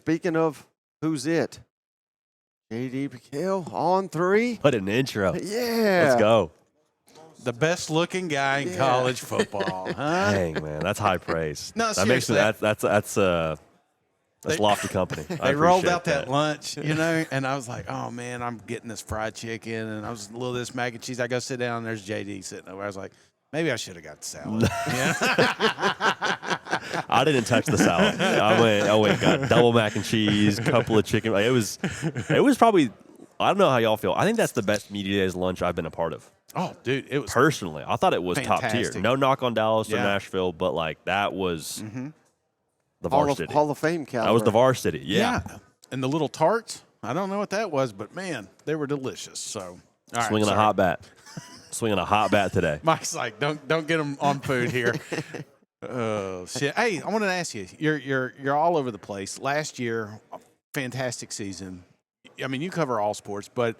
speaking of who's it, JD PicKell on 3. What an intro. Yeah. Let's go. The best looking guy in college football, huh? Dang, man, that's high praise. No, that makes me, seriously. that's lofty company. They rolled out that lunch, and I was like, oh, man, I'm getting this fried chicken, and I was a little of this mac and cheese. I go sit down, and there's JD sitting over. I was like, maybe I should have got the salad. I didn't touch the salad. I went got double mac and cheese, couple of chicken. Like, it was probably, I don't know how y'all feel. I think that's the best media days lunch I've been a part of. Oh, dude, it was personally. I thought it was fantastic. top tier. No knock on Dallas or Nashville, but like that was the varsity. Hall of Fame caliber. That was the varsity. Yeah. And the little tarts, I don't know what that was, but man, they were delicious. So, all right, Swinging a hot bat. Swinging a hot bat today. Mike's like, don't get them on food here. Oh shit! Hey, I wanted to ask you. You're all over the place. Last year, fantastic season. I mean, you cover all sports, but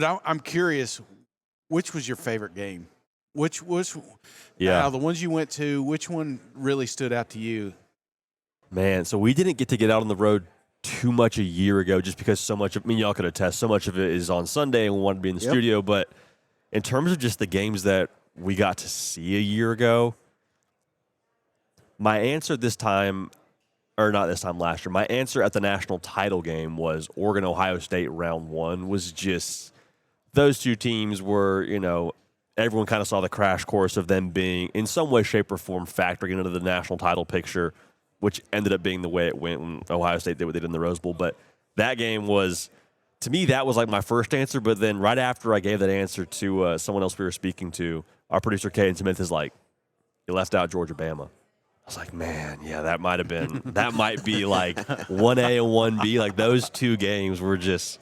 I'm curious. Which was your favorite game? Which was out of the ones you went to? Which one really stood out to you? Man, so we didn't get out on the road too much a year ago, just because so much. Y'all could attest. So much of it is on Sunday, and we wanted to be in the studio. But in terms of just the games that we got to see a year ago, my answer this time, or not this time, last year, my answer at the national title game was Oregon-Ohio State round 1 was just those two teams were, everyone kind of saw the crash course of them being in some way, shape, or form factoring into the national title picture, which ended up being the way it went when Ohio State did what they did in the Rose Bowl. But that game was, to me, that was like my first answer. But then right after I gave that answer to someone else we were speaking to, our producer, Caden Smith, is like, you left out Georgia-Bama. I was like, man, yeah, that might be like 1A and 1B. Like those two games were just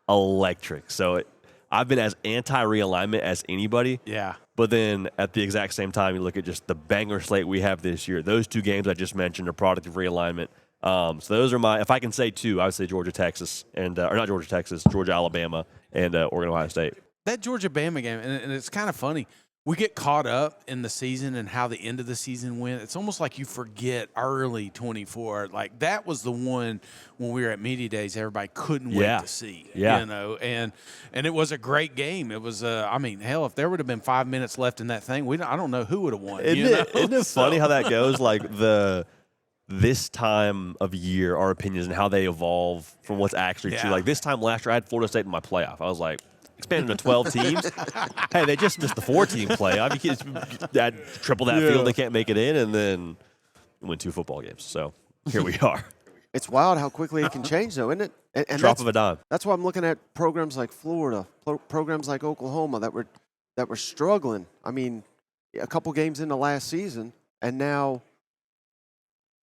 electric. So I've been as anti-realignment as anybody. Yeah. But then at the exact same time, you look at just the banger slate we have this year. Those two games I just mentioned are product of realignment. So those are if I can say two, I would say Georgia-Texas, or not Georgia-Texas, Georgia-Alabama, and Oregon-Ohio State. That Georgia-Bama game, and it's kind of funny. We get caught up in the season and how the end of the season went. It's almost like you forget early 24. Like that was the one when we were at media days, everybody couldn't wait to see. Yeah. And it was a great game. It was hell, if there would have been 5 minutes left in that thing, I don't know who would have won. Isn't it funny how that goes? Like this time of year, our opinions and how they evolve from what's actually true. Like this time last year, I had Florida State in my playoff. I was like, expanded to 12 teams. Hey, they just missed the 4-team playoff. You can't triple that field. They can't make it in, and then win 2 football games. So here we are. It's wild how quickly it can change, though, isn't it? And Drop of a dime. That's why I'm looking at programs like Florida, programs like Oklahoma that were struggling. I mean, a couple games in the last season, and now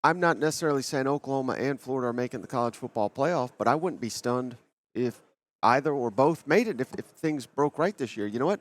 I'm not necessarily saying Oklahoma and Florida are making the college football playoff, but I wouldn't be stunned if either or both made it if things broke right this year. You know what?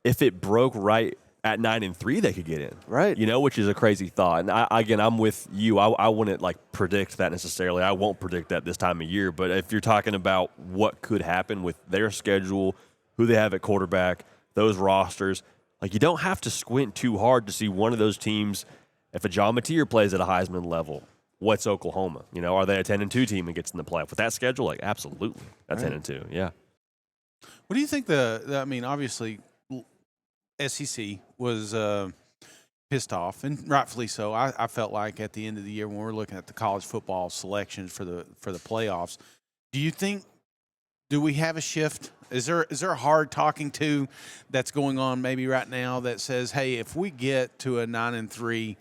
If it broke right at 9-3, they could get in. Right. Which is a crazy thought. And I'm with you. I wouldn't predict that necessarily. I won't predict that this time of year. But if you're talking about what could happen with their schedule, who they have at quarterback, those rosters, you don't have to squint too hard to see one of those teams. If a John Mateer plays at a Heisman level, what's Oklahoma? Are they a 10-2 team and gets in the playoff with that schedule? Absolutely, a 10-2. Yeah. What do you think? Obviously, SEC was pissed off, and rightfully so. I felt like at the end of the year when we're looking at the college football selections for the playoffs, do we have a shift? Is there a hard talking to that's going on maybe right now that says, hey, if we get to a 9-3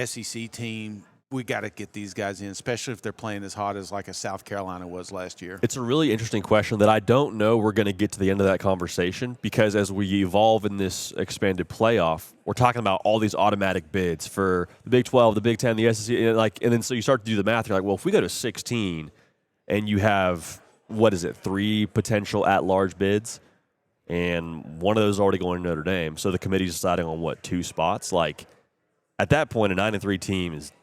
SEC team, we got to get these guys in, especially if they're playing as hot as like a South Carolina was last year? It's a really interesting question that I don't know we're going to get to the end of that conversation, because as we evolve in this expanded playoff, we're talking about all these automatic bids for the Big 12, the Big 10, the SEC, and then so you start to do the math. You're like, well, if we go to 16 and you have, 3 potential at-large bids, and one of those is already going to Notre Dame, so the committee's deciding on 2 spots. At that point, a 9-3 team is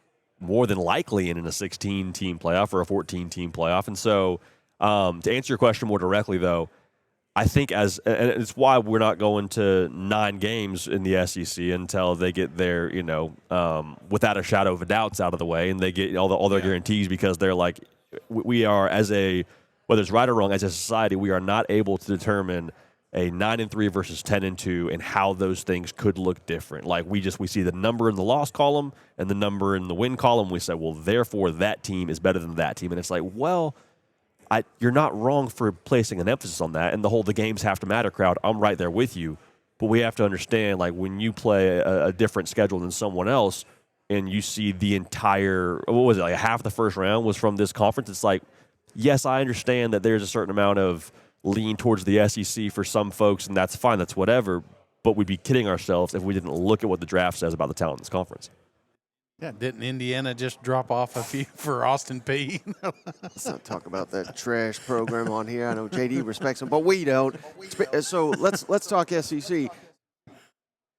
more than likely in a 16-team playoff or a 14-team playoff. And so to answer your question more directly, though, I think and it's why we're not going to 9 games in the SEC until they get their, without a shadow of a doubts out of the way, and they get all their guarantees, because they're like, we are whether it's right or wrong, as a society, we are not able to determine a 9-3 versus 10-2 and how those things could look different. Like we see the number in the loss column and the number in the win column. We say, well, therefore that team is better than that team. And it's like, well, you're not wrong for placing an emphasis on that. And the games have to matter crowd, I'm right there with you. But we have to understand, like, when you play a different schedule than someone else and you see the entire, what was it, like half the first round was from this conference, it's like, yes, I understand that there's a certain amount of lean towards the SEC for some folks, and that's fine, that's whatever, but we'd be kidding ourselves if we didn't look at what the draft says about the talent in this conference. Yeah, didn't Indiana just drop off a few for Austin Peay? Let's not talk about that trash program on here. I know JD respects him, but we don't. So let's talk SEC.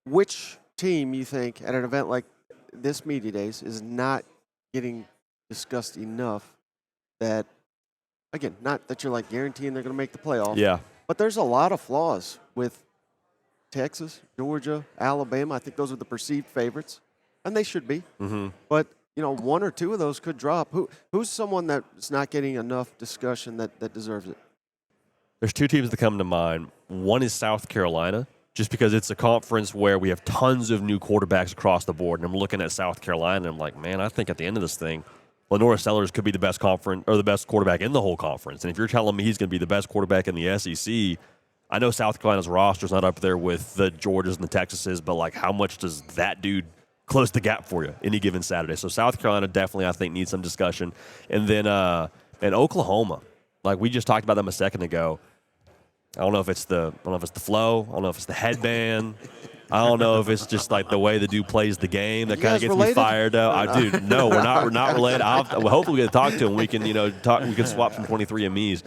Which team you think at an event like this Media Days is not getting discussed enough that, again, not that you're like guaranteeing they're going to make the playoff. Yeah. But there's a lot of flaws with Texas, Georgia, Alabama. I think those are the perceived favorites, and they should be. Mm-hmm. But, one or two of those could drop. Who's someone that's not getting enough discussion that deserves it? There's two teams that come to mind. One is South Carolina, just because it's a conference where we have tons of new quarterbacks across the board. And I'm looking at South Carolina, and I'm like, man, I think at the end of this thing, Lenora Sellers could be the best the best quarterback in the whole conference. And if you're telling me he's going to be the best quarterback in the SEC, I know South Carolina's roster's not up there with the Georgias and the Texases, but like how much does that dude close the gap for you any given Saturday? So South Carolina definitely, I think, needs some discussion. And then and Oklahoma, like we just talked about them a second ago. I don't know if it's the flow. I don't know if it's the headband. I don't know if it's just like the way the dude plays the game that kind of gets me fired up. Dude, no, we're not related. Hopefully we get to talk to him. We can talk. We can swap some 23andMe's.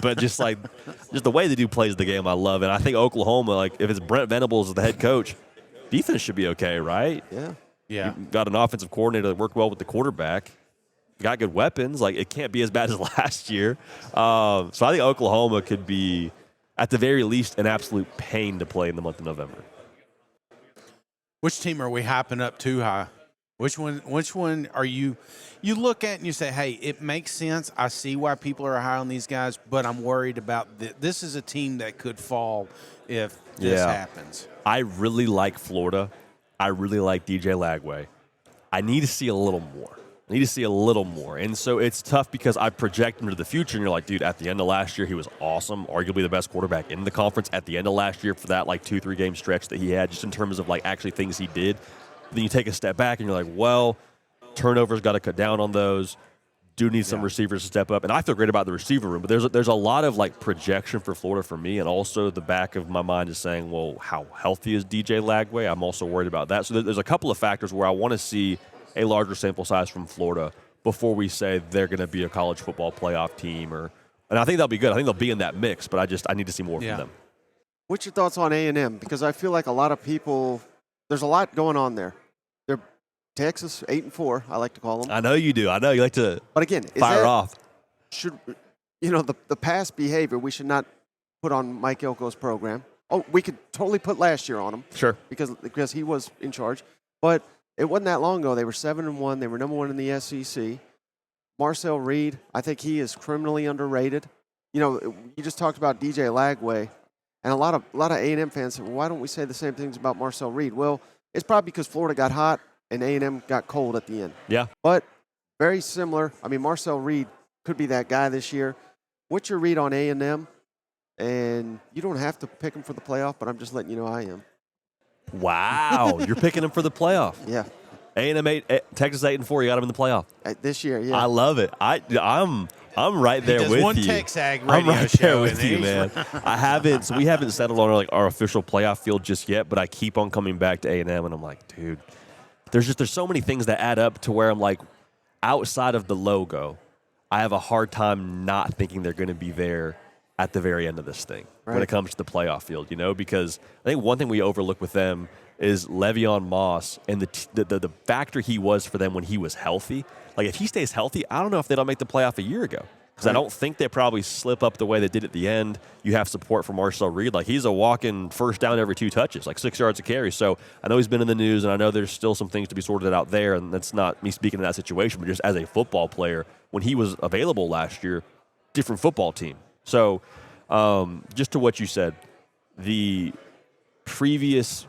But just the way the dude plays the game, I love it. I think Oklahoma, like if it's Brent Venables as the head coach, defense should be okay, right? Yeah. Yeah. You got an offensive coordinator that worked well with the quarterback. Got good weapons. Like it can't be as bad as last year. So I think Oklahoma could be, at the very least, an absolute pain to play in the month of November. Which team are we hyping up too high? Which one are you look at and you say, hey, it makes sense. I see why people are high on these guys, but I'm worried about this is a team that could fall if this happens. I really like Florida. I really like DJ Lagway. I need to see a little more. And so it's tough because I project into the future, and you're like, dude, at the end of last year, he was awesome, arguably the best quarterback in the conference at the end of last year for that 2-3 game stretch that he had, just in terms of actually things he did. But then you take a step back and you're like, well, turnovers got to cut down on those. Do need some receivers to step up. And I feel great about the receiver room, but there's a lot of projection for Florida for me, and also the back of my mind is saying, well, how healthy is DJ Lagway? I'm also worried about that. So there's a couple of factors where I want to see a larger sample size from Florida before we say they're going to be a college football playoff team, and I think they'll be good. I think they'll be in that mix, but I need to see more from them. What's your thoughts on A&M? Because I feel like a lot of people, there's a lot going on there. They're Texas 8-4, I like to call them. I know you do. I know you like to. But again, fire off. Should the past behavior we should not put on Mike Elko's program. Oh, we could totally put last year on him. Sure. Because he was in charge, but it wasn't that long ago. They were 7-1. They were number one in the SEC. Marcel Reed, I think he is criminally underrated. You just talked about DJ Lagway, and a lot of A&M fans said, well, why don't we say the same things about Marcel Reed? Well, it's probably because Florida got hot and A&M got cold at the end. Yeah. But very similar. I mean, Marcel Reed could be that guy this year. What's your read on A&M? And you don't have to pick him for the playoff, but I'm just letting you know I am. Wow, you're picking them for the playoff. Yeah. A&M 8, Texas 8-4. You got them in the playoff This year. Yeah. I love it. I'm right there with you. One Tex Ag radio I'm right show there with you, man. We haven't settled on our official playoff field just yet, but I keep on coming back to A&M, and I'm like, dude, there's so many things that add up to where I'm like, outside of the logo, I have a hard time not thinking they're going to be there at the very end of this thing when it comes to the playoff field, because I think one thing we overlook with them is Le'Veon Moss and the factor he was for them when he was healthy. Like, if he stays healthy, I don't know if they don't make the playoff a year ago. because I don't think they probably slip up the way they did at the end. You have support from Marcel Reed. Like, he's a walking first down every 2 touches, like 6 yards a carry. So I know he's been in the news, and I know there's still some things to be sorted out there, and that's not me speaking to that situation, but just as a football player, when he was available last year, different football team. So just to what you said, the previous,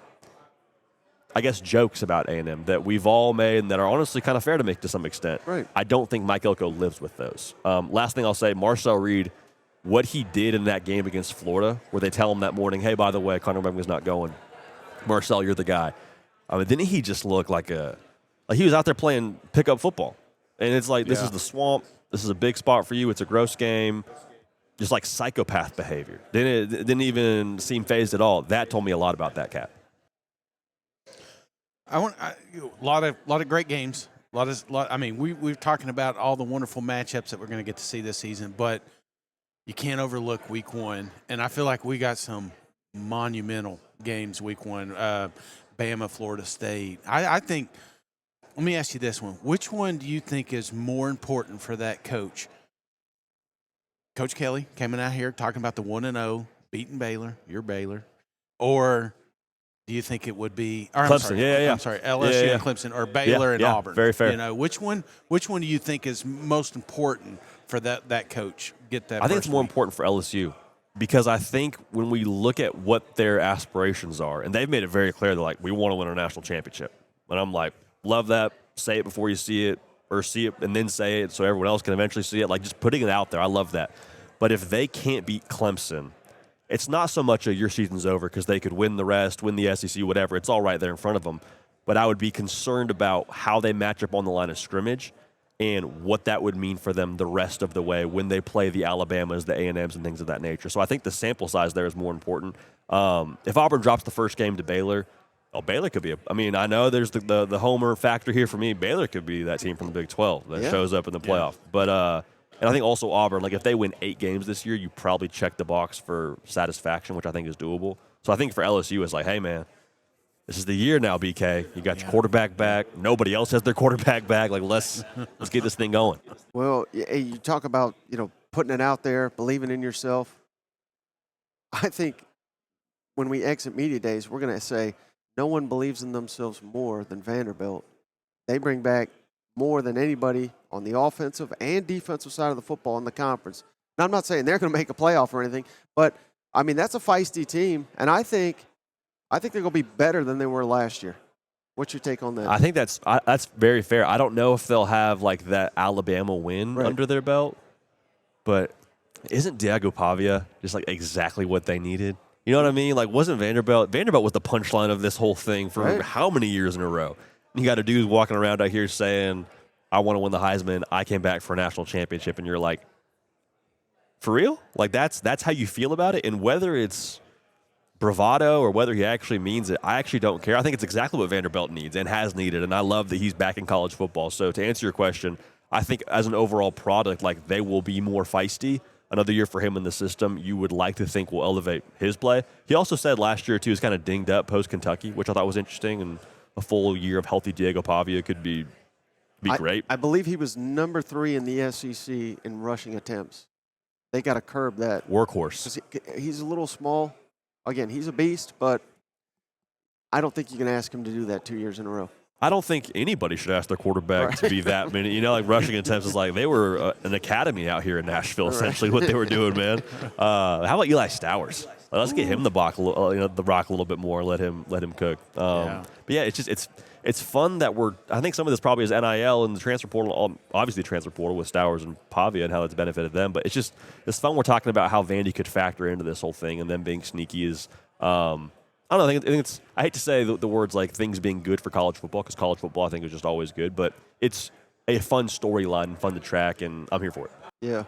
I guess, jokes about A&M that we've all made and that are honestly kind of fair to make to some extent. Right. I don't think Mike Elko lives with those. Last thing I'll say, Marcel Reed, what he did in that game against Florida, where they tell him that morning, hey, by the way, Connor Memphis not going. Marcel, you're the guy. Didn't he just look like he was out there playing pickup football? And it's like, this is the swamp. This is a big spot for you. It's a gross game. Just like psychopath behavior. Didn't even seem phased at all. That told me a lot about that cat. A lot of great games. We're talking about all the wonderful matchups that we're going to get to see this season, but you can't overlook week 1. And I feel like we got some monumental games week 1. Bama, Florida State. I think, let me ask you this one. Which one do you think is more important for that coach? Coach Kelly coming out here talking about the 1-0, beating Baylor, you're Baylor, or do you think it would be Clemson? I'm sorry, LSU and Clemson, or Baylor and Auburn? Very fair. Which one do you think is most important for that coach? Get that. I think it's more important for LSU because I think when we look at what their aspirations are, and they've made it very clear, they're like, we want to win a national championship. And I'm like, love that. Say it before you see it, or see it and then say it so everyone else can eventually see it. Like, just putting it out there, I love that. But if they can't beat Clemson, it's not so much your season's over because they could win the rest, win the SEC, whatever. It's all right there in front of them. But I would be concerned about how they match up on the line of scrimmage and what that would mean for them the rest of the way when they play the Alabamas, the A&Ms, and things of that nature. So I think the sample size there is more important. If Auburn drops the first game to Baylor, Baylor could be I know there's the homer factor here for me. Baylor could be that team from the Big 12 that shows up in the playoff. But and I think also Auburn, like if they win 8 games this year, you probably check the box for satisfaction, which I think is doable. So I think for LSU, it's like, hey, man, this is the year now, BK. You got your quarterback back. Nobody else has their quarterback back. Like, let's get this thing going. Well, you talk about, putting it out there, believing in yourself. I think when we exit media days, we're going to say no one believes in themselves more than Vanderbilt. They bring back more than anybody on the offensive and defensive side of the football in the conference. Now, I'm not saying they're going to make a playoff or anything, but, that's a feisty team, and I think they're going to be better than they were last year. What's your take on that? I think that's very fair. I don't know if they'll have, like, that Alabama win under their belt, but isn't Diego Pavia just, like, exactly what they needed? You know what I mean? Like, wasn't Vanderbilt was the punchline of this whole thing for how many years in a row? You got a dude walking around out here saying, I want to win the Heisman. I came back for a national championship. And you're like, for real? Like, that's how you feel about it? And whether it's bravado or whether he actually means it, I actually don't care. I think it's exactly what Vanderbilt needs and has needed. And I love that he's back in college football. So to answer your question, I think as an overall product, like, they will be more feisty. Another year for him in the system, you would like to think will elevate his play. He also said last year, too, he was kind of dinged up post-Kentucky, which I thought was interesting. And a full year of healthy Diego Pavia could be great. I believe he was number 3 in the SEC in rushing attempts. They got to curb that. Workhorse. He's a little small. Again, he's a beast, but I don't think you can ask him to do that 2 years in a row. I don't think anybody should ask their quarterback to be that many. Like, rushing attempts is like they were an academy out here in Nashville, essentially, what they were doing, man. How about Eli Stowers? Let's get him the rock a little bit more. Let him cook. But yeah, it's fun that I think some of this probably is NIL and the transfer portal. Obviously, the transfer portal with Stowers and Pavia and how it's benefited them. But it's fun. We're talking about how Vandy could factor into this whole thing, and them being sneaky is. I don't know. I think it's. I hate to say the words like things being good for college football because college football I think is just always good. But it's a fun storyline, fun to track, and I'm here for it. Yeah,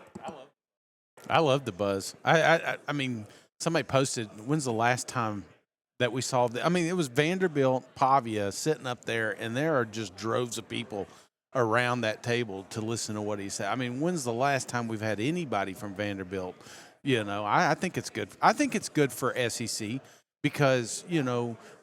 I love the buzz. I mean. Somebody posted, when's the last time that we saw it was Vanderbilt, Pavia sitting up there, and there are just droves of people around that table to listen to what he said. I mean, when's the last time we've had anybody from Vanderbilt? I think it's good. I think it's good for SEC because,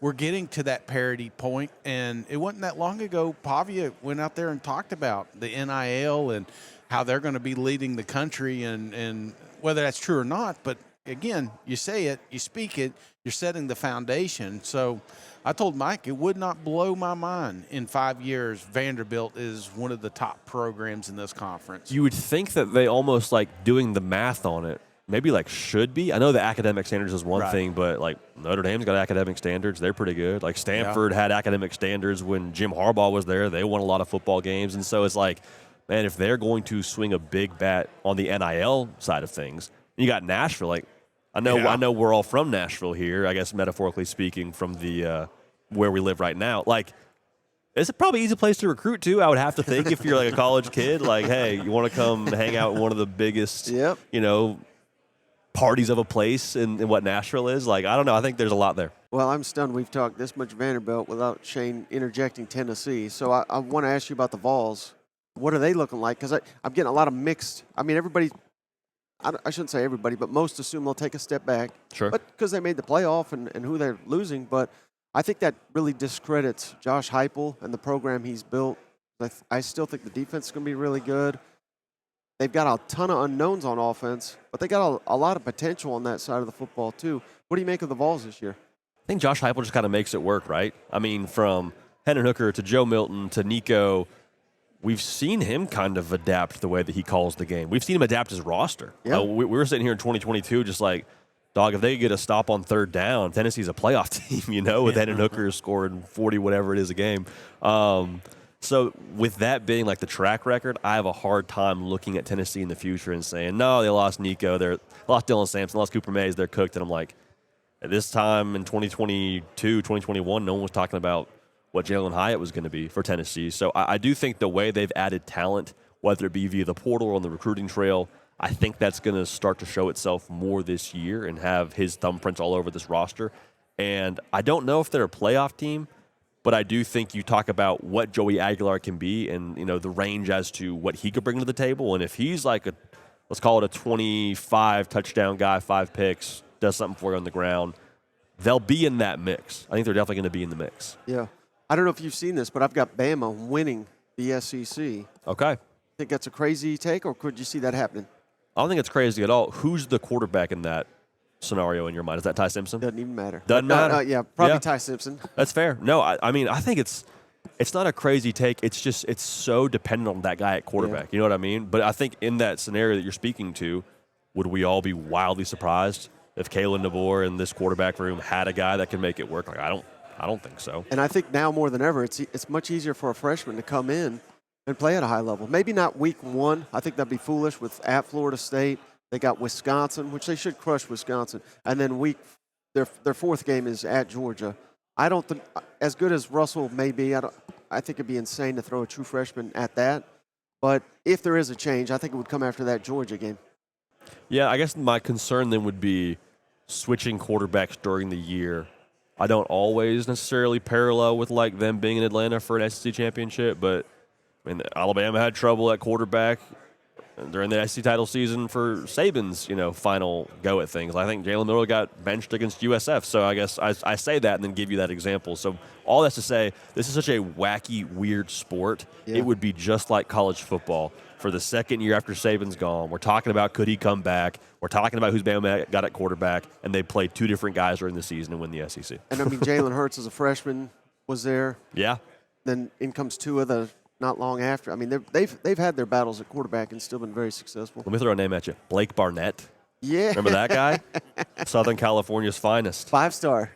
we're getting to that parity point, and it wasn't that long ago Pavia went out there and talked about the NIL and how they're going to be leading the country, and whether that's true or not. But again, you say it, you speak it, you're setting the foundation. So I told Mike it would not blow my mind in 5 years Vanderbilt is one of the top programs in this conference. You would think that they almost like doing the math on it. Maybe like should be. I know the academic standards is one thing, but like Notre Dame's got academic standards. They're pretty good. Like Stanford had academic standards when Jim Harbaugh was there. They won a lot of football games. And so it's like, man, if they're going to swing a big bat on the NIL side of things, you got Nashville. Like I know we're all from Nashville here, I guess metaphorically speaking, from the where we live right now. Like it's a probably easy place to recruit to, I would have to think, if you're like a college kid. Like, hey, you want to come hang out in one of the biggest, parties of a place in what Nashville is? Like, I don't know. I think there's a lot there. Well, I'm stunned we've talked this much Vanderbilt without Shane interjecting Tennessee. So I want to ask you about the Vols. What are they looking like? Because I'm getting a lot of mixed. I mean, everybody, I shouldn't say everybody, but most assume they'll take a step back. Sure. But because they made the playoff and who they're losing. But I think that really discredits Josh Heupel and the program he's built. I still think the defense is going to be really good. They've got a ton of unknowns on offense, but they got a lot of potential on that side of the football, too. What do you make of the Vols this year? I think Josh Heupel just kind of makes it work, right? I mean, from Hendon Hooker to Joe Milton to Nico, we've seen him kind of adapt the way that he calls the game. We've seen him adapt his roster. Yeah. We were sitting here in 2022 just like, dog, if they get a stop on third down, Tennessee's a playoff team, with Hendon Hooker scoring 40, whatever it is a game. So with that being like the track record, I have a hard time looking at Tennessee in the future and saying, no, they lost Nico, they lost Dylan Sampson, lost Cooper Mays, they're cooked. And I'm like, at this time in 2022, 2021, no one was talking about what Jalen Hyatt was going to be for Tennessee. So I do think the way they've added talent, whether it be via the portal or on the recruiting trail, I think that's going to start to show itself more this year and have his thumbprints all over this roster. And I don't know if they're a playoff team, but I do think you talk about what Joey Aguilar can be and, the range as to what he could bring to the table. And if he's like let's call it a 25 touchdown guy, 5 picks, does something for you on the ground, they'll be in that mix. I think they're definitely going to be in the mix. Yeah. I don't know if you've seen this, but I've got Bama winning the SEC. Okay. Think that's a crazy take, or could you see that happening? I don't think it's crazy at all. Who's the quarterback in that scenario in your mind? Is that Ty Simpson? Doesn't even matter. Doesn't matter? Yeah, probably Ty Simpson. That's fair. No, I mean, I think it's not a crazy take. It's just it's so dependent on that guy at quarterback. Yeah. You know what I mean? But I think in that scenario that you're speaking to, would we all be wildly surprised if Kalen DeBoer in this quarterback room had a guy that could make it work? Like, I don't think so. And I think now more than ever, it's much easier for a freshman to come in and play at a high level. Maybe not week 1. I think that'd be foolish at Florida State. They got Wisconsin, which they should crush Wisconsin. And then their 4th game is at Georgia. I don't think, as good as Russell may be, I think it'd be insane to throw a true freshman at that. But if there is a change, I think it would come after that Georgia game. Yeah, I guess my concern then would be switching quarterbacks during the year. I don't always necessarily parallel with like them being in Atlanta for an SEC championship, but I mean, Alabama had trouble at quarterback during the SEC title season for Saban's, final go at things. I think Jalen Miller got benched against USF, so I guess I say that and then give you that example. So all that's to say, this is such a wacky, weird sport. Yeah. It would be just like college football. For the second year after Saban's gone, we're talking about could he come back. We're talking about who's Bama got at quarterback, and they played 2 different guys during the season and win the SEC. And, I mean, Jalen Hurts as a freshman was there. Yeah. Then in comes Tua not long after. I mean, they've had their battles at quarterback and still been very successful. Let me throw a name at you. Blake Barnett. Yeah. Remember that guy? Southern California's finest. 5-star.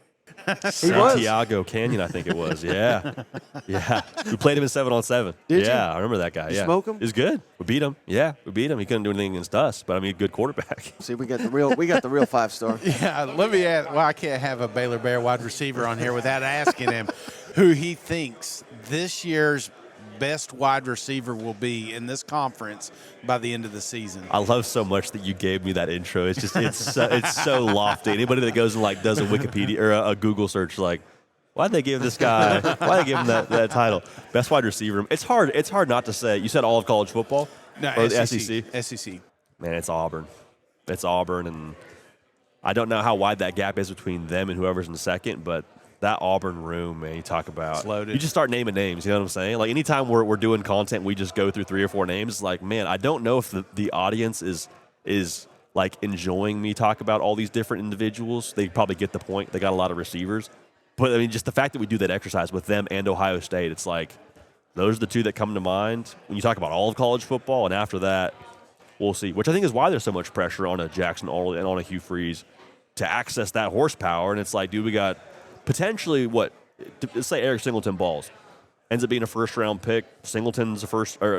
He was. Santiago Canyon, I think it was. Yeah. Yeah. We played him in 7-on-7. Did you? Yeah, I remember that guy. You yeah. smoke him? He was good. We beat him. Yeah, we beat him. He couldn't do anything against us, but I mean, good quarterback. See, we got the real 5-star. Yeah, let me ask. Well, I can't have a Baylor Bear wide receiver on here without asking him who he thinks this year's best wide receiver will be in this conference by the end of the season. I love so much that you gave me that intro. It's just it's so lofty. Anybody that goes and like does a Wikipedia or a Google search, like, why'd they give this guy? Why'd they give him that title? Best wide receiver. It's hard not to say. You said all of college football. No, or the SEC. SEC. Man, it's Auburn. It's Auburn, and I don't know how wide that gap is between them and whoever's in second, but that Auburn room, man, you talk about. It's loaded. You just start naming names, you know what I'm saying? Like, anytime we're doing content, we just go through 3 or 4 names. It's like, man, I don't know if the audience is like enjoying me talk about all these different individuals. They probably get the point. They got a lot of receivers. But, I mean, just the fact that we do that exercise with them and Ohio State, it's like those are the two that come to mind when you talk about all of college football. And after that, we'll see, which I think is why there's so much pressure on a Jackson Arnold and on a Hugh Freeze to access that horsepower. And it's like, dude, we got potentially let's say Eric Singleton balls. Ends up being a first-round pick. Singleton's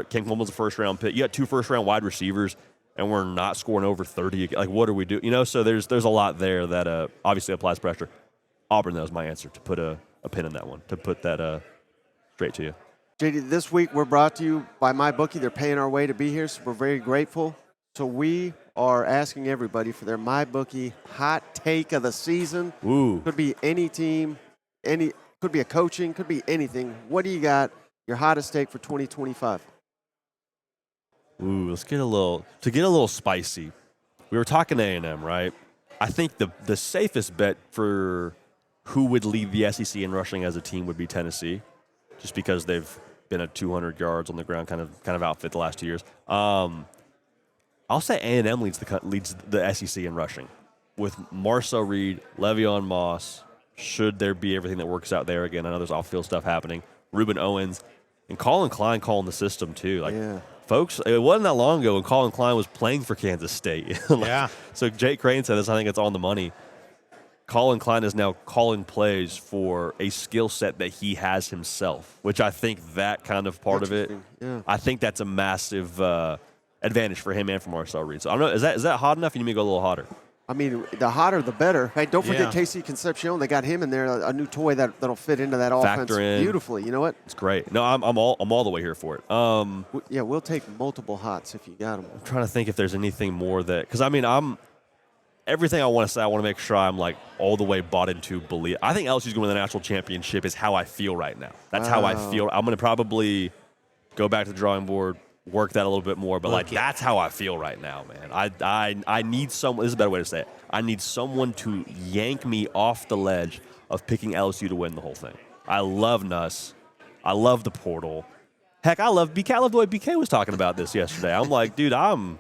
Ken Coleman's a first-round pick. You got 2 first-round wide receivers, and we're not scoring over 30. Like, what do we do? You know, so there's a lot there that obviously applies pressure. Auburn, that was my answer, to put a pin in that one, to put that straight to you. JD, this week we're brought to you by MyBookie. They're paying our way to be here, so we're very grateful. So we are asking everybody for their MyBookie hot take of the season. Ooh. Could be any team, could be a coaching, could be anything. What do you got, your hottest take for 2025? Ooh, let's get a little spicy. We were talking A&M, right? I think the safest bet for who would lead the SEC in rushing as a team would be Tennessee, just because they've been a 200 yards on the ground kind of outfit the last 2 years. I'll say A&M leads the SEC in rushing with Marcel Reed, Le'Veon Moss. Should there be everything that works out there again? I know there's off-field stuff happening. Ruben Owens and Colin Klein calling the system too. Like, yeah. Folks, it wasn't that long ago when Colin Klein was playing for Kansas State. Yeah. So Jake Crane said this. I think it's on the money. Colin Klein is now calling plays for a skill set that he has himself, which I think that kind of part of it, yeah. I think that's a massive advantage for him and for Marcel Reed. So I don't know, is that hot enough? You need me to go a little hotter? I mean, the hotter the better. Hey, don't forget Yeah. Casey Concepcion. They got him in there, a new toy that'll fit into that offense in. beautifully. You know what? It's great. No, I'm all the way here for it. Yeah, we'll take multiple hots if you got them. I'm trying to think if there's anything more that, because I mean, everything I want to say, I want to make sure I'm like all the way bought into believe. I think LSU's going to win the national championship is how I feel right now. That's how I feel. I'm going to probably go back to the drawing board, work that a little bit more, but that's how I feel right now, man. I need someone. This is a better way to say it. I need someone to yank me off the ledge of picking LSU to win the whole thing. I love Nuss. I love the portal. Heck, I love BK. I love the way BK was talking about this yesterday. I'm like, dude, I'm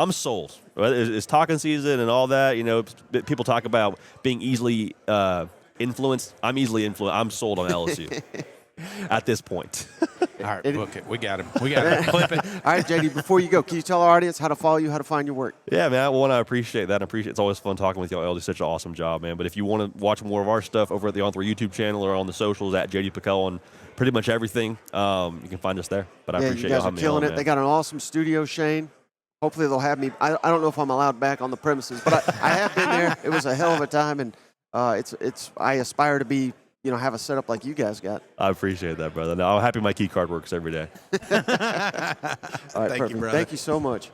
sold. It's talking season and all that. You know, people talk about being easily influenced. I'm easily influenced. I'm sold on LSU at this point. All right, book it. We got him. Clip it. All right, JD, before you go, can you tell our audience how to follow you, how to find your work? Yeah, man. I appreciate that. It's always fun talking with y'all. Y'all do such an awesome job, man. But if you want to watch more of our stuff over at the On3 YouTube channel or on the socials at JD PicKell on pretty much everything, you can find us there. But I appreciate you guys y'all are having me killing on, it. man. They got an awesome studio, Shane. Hopefully they'll have me. I don't know if I'm allowed back on the premises, but I have been there. It was a hell of a time, and I aspire to be, have a setup like you guys got. I appreciate that, brother. No, I'm happy my key card works every day. All right, Thank you, perfect. brother. Thank you so much.